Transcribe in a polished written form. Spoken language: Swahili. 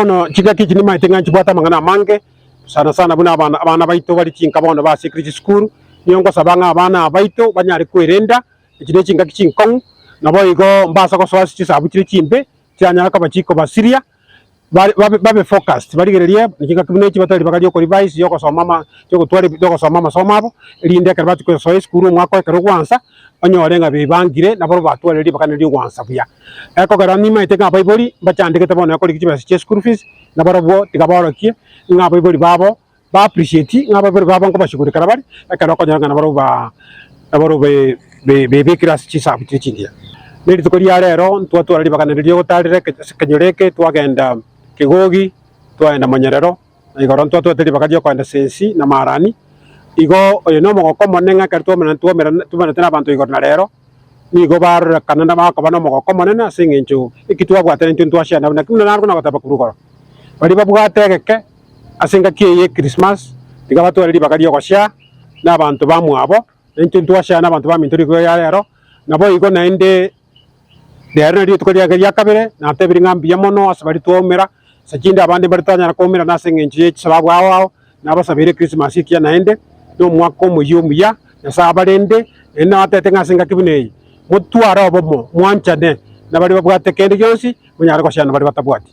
bono chiga kiki ni maitenga chibwata mangana mange sana sana buna abana baito bali chinka bono ba secret school nyongo sabanga abana baito banyari kwirenda ikide chinga kichinkong nabo igo mbasa ko swasi chisabu chiri chimbe cyanya ka bachiko basiria babe focused bali gereria nikinga kimune chibatali bakali ko revise yoko so mama yoko twali yoko so mama so mabo irinde ka bati ko so school mwako ka rugwansa onyore nga bibangire nabo batwale ri bakaniri gwansa buya eko garani maitenga baiboli bachandike tabono ko likichi basi school fees nabo bo tikaborokie nga baiboli babo ba appreciate nga baiboli babo ngo bashikuri karabari akaro ko nyanga nabo ba nabo be class chisabu chichingia niri tukori rero twatwara ri bakaniri yogotarire kanyoreke twagenda Kigogi twaenda Manyerero igoro twatwatiri bakajya kwenda Sensi na Marani igo oyo no mogoko monenga kartu tumena tena abantu igoro na rero nigo bar kananda ba kabano mogoko monena singinchu ikitwa gwatene ntu twashya na kimuna narwo na bataba kurugoro bari babwategeke asinga kiye Christmas tigaba twari bakajya kwashya n'abantu bamwabo ntu twashya n'abantu bamintori go ya rero nabo igo naende rero nari tukajya yakabere na tebiri ngambi ya mono asabari twomera sakindi abandi bari tanyara komera nasengenje sababu awo nabasabire Christmas ikiya naende no mwako muyumya nasabarende ena atete ngasenga kibinei mutwara obomo mwanchane nabari babwate kendi yonsi munyara ko shana bari batabwati